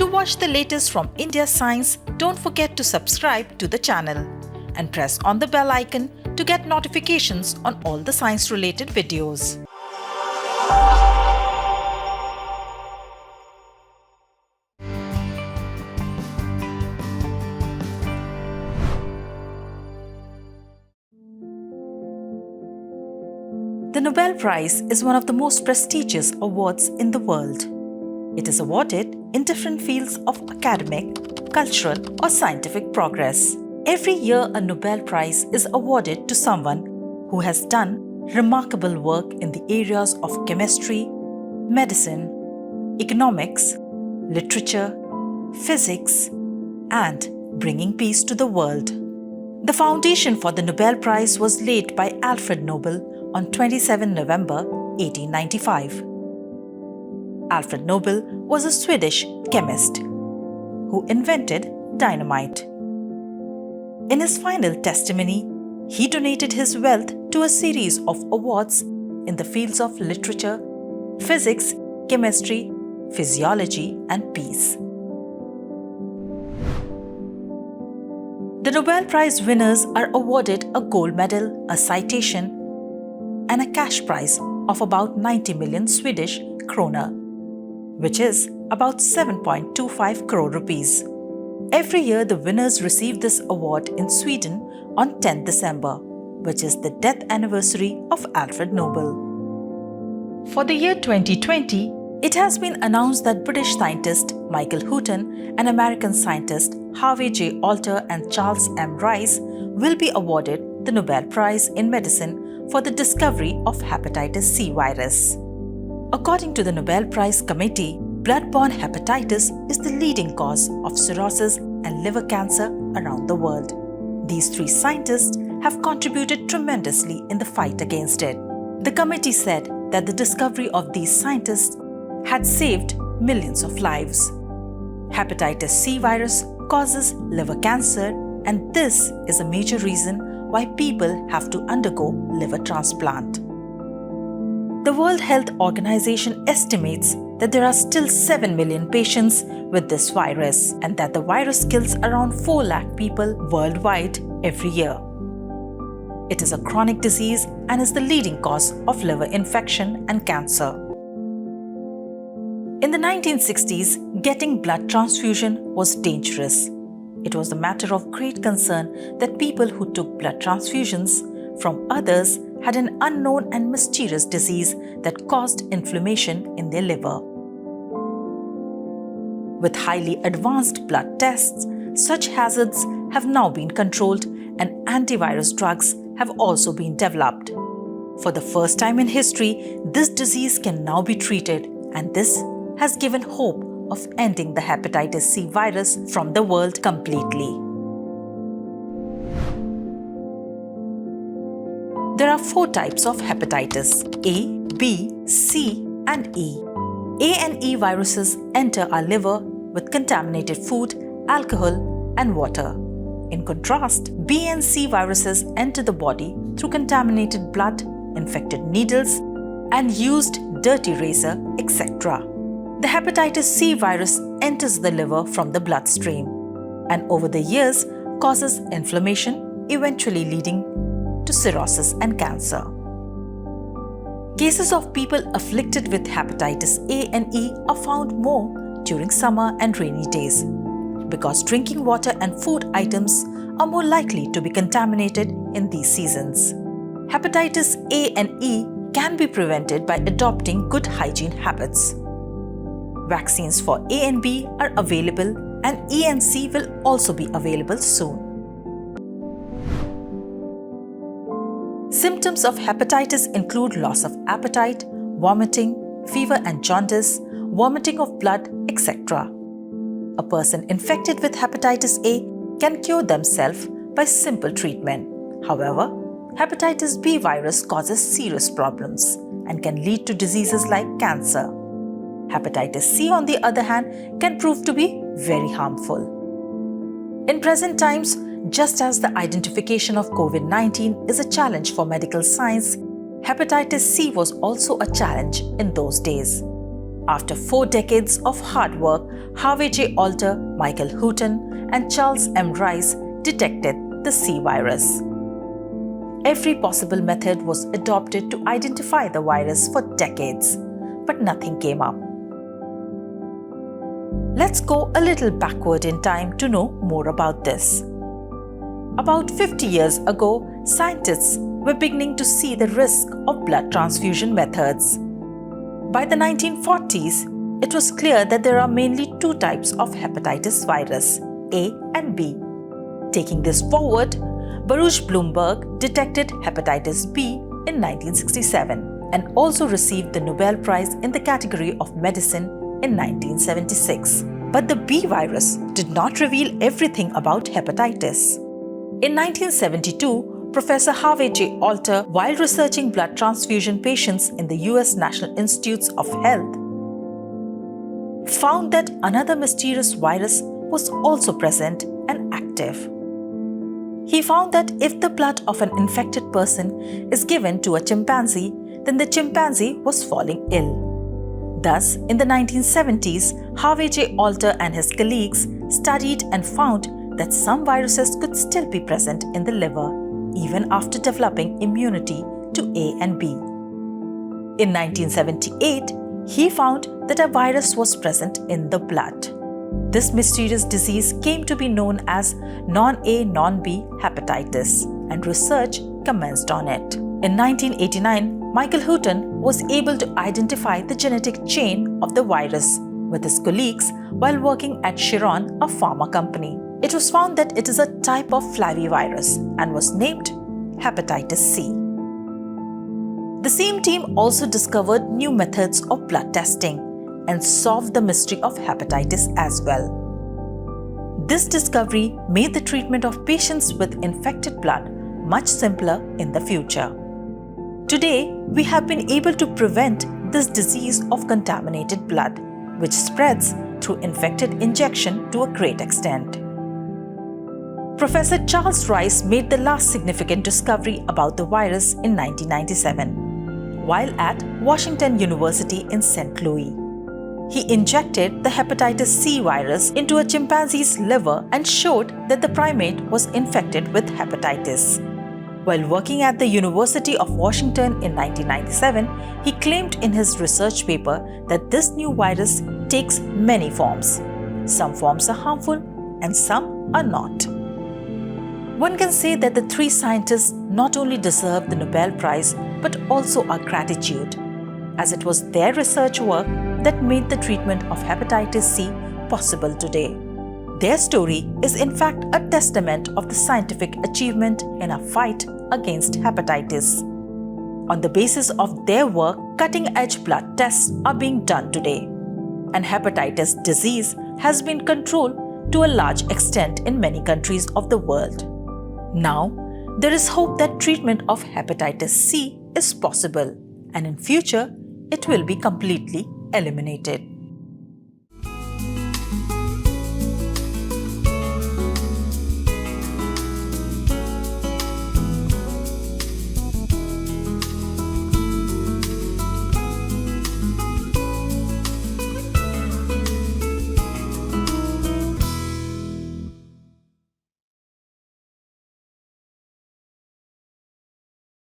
To watch the latest from India Science, don't forget to subscribe to the channel and press on the bell icon to get notifications on all the science-related videos. The Nobel Prize is one of the most prestigious awards in the world. It is awarded in different fields of academic, cultural, or scientific progress. Every year, a Nobel Prize is awarded to someone who has done remarkable work in the areas of chemistry, medicine, economics, literature, physics, and bringing peace to the world. The foundation for the Nobel Prize was laid by Alfred Nobel on 27 November 1895. Alfred Nobel was a Swedish chemist who invented dynamite. In his final testimony, he donated his wealth to a series of awards in the fields of literature, physics, chemistry, physiology, and peace. The Nobel Prize winners are awarded a gold medal, a citation, and a cash prize of about 90 million Swedish Kronor, which is about 7.25 crore rupees. Every year, the winners receive this award in Sweden on 10th December, which is the death anniversary of Alfred Nobel. For the year 2020, it has been announced that British scientist Michael Houghton and American scientist Harvey J. and Charles M. Rice will be awarded the Nobel Prize in Medicine for the discovery of Hepatitis C virus. According to the Nobel Prize Committee, blood-borne hepatitis is the leading cause of cirrhosis and liver cancer around the world. These three scientists have contributed tremendously in the fight against it. The committee said that the discovery of these scientists had saved millions of lives. Hepatitis C virus causes liver cancer, and this is a major reason why people have to undergo liver transplant. The World Health Organization estimates that there are still 7 million patients with this virus and that the virus kills around 4 lakh people worldwide every year. It is a chronic disease and is the leading cause of liver infection and cancer. In the 1960s, getting blood transfusion was dangerous. It was a matter of great concern that people who took blood transfusions from others had an unknown and mysterious disease that caused inflammation in their liver. With highly advanced blood tests, such hazards have now been controlled and antivirus drugs have also been developed. For the first time in history, this disease can now be treated, and this has given hope of ending the hepatitis C virus from the world completely. There are 4 types of hepatitis: A, B, C, and E. A and E viruses enter our liver with contaminated food, alcohol, and water. In contrast, B and C viruses enter the body through contaminated blood, infected needles, and used dirty razor, etc. The hepatitis C virus enters the liver from the bloodstream and over the years causes inflammation, eventually leading to cirrhosis and cancer. Cases of people afflicted with hepatitis A and E are found more during summer and rainy days because drinking water and food items are more likely to be contaminated in these seasons. Hepatitis A and E can be prevented by adopting good hygiene habits. Vaccines for A and B are available, and E and C will also be available soon. Symptoms of hepatitis include loss of appetite, vomiting, fever and jaundice, vomiting of blood, etc. A person infected with hepatitis A can cure themselves by simple treatment. However, hepatitis B virus causes serious problems and can lead to diseases like cancer. Hepatitis C, on the other hand, can prove to be very harmful. In present times, just as the identification of COVID-19 is a challenge for medical science, hepatitis C was also a challenge in those days. After 4 decades of hard work, Harvey J. Alter, Michael Houghton, and Charles M. Rice detected the C virus. Every possible method was adopted to identify the virus for decades, but nothing came up. Let's go a little backward in time to know more about this. About 50 years ago, scientists were beginning to see the risk of blood transfusion methods. By the 1940s, it was clear that there are mainly 2 types of hepatitis virus, A and B. Taking this forward, Baruch Blumberg detected hepatitis B in 1967 and also received the Nobel Prize in the category of medicine in 1976. But the B virus did not reveal everything about hepatitis. In 1972, Professor Harvey J. Alter, while researching blood transfusion patients in the US National Institutes of Health, found that another mysterious virus was also present and active. He found that if the blood of an infected person is given to a chimpanzee, then the chimpanzee was falling ill. Thus, in the 1970s, Harvey J. Alter and his colleagues studied and found that some viruses could still be present in the liver even after developing immunity to A and B. In 1978, he found that a virus was present in the blood. This mysterious disease came to be known as non-A, non-B hepatitis, and research commenced on it. In 1989, Michael Houghton was able to identify the genetic chain of the virus with his colleagues while working at Chiron, a pharma company. It was found that it is a type of flavivirus and was named hepatitis C. The same team also discovered new methods of blood testing and solved the mystery of hepatitis as well. This discovery made the treatment of patients with infected blood much simpler in the future. Today, we have been able to prevent this disease of contaminated blood, which spreads through infected injection to a great extent. Professor Charles Rice made the last significant discovery about the virus in 1997, while at Washington University in St. Louis. He injected the hepatitis C virus into a chimpanzee's liver and showed that the primate was infected with hepatitis. While working at the University of Washington in 1997, he claimed in his research paper that this new virus takes many forms. Some forms are harmful and some are not. One can say that the 3 scientists not only deserve the Nobel Prize but also our gratitude, as it was their research work that made the treatment of hepatitis C possible today. Their story is in fact a testament of the scientific achievement in our fight against hepatitis. On the basis of their work, cutting-edge blood tests are being done today, and hepatitis disease has been controlled to a large extent in many countries of the world. Now, there is hope that treatment of hepatitis C is possible, and in future, it will be completely eliminated.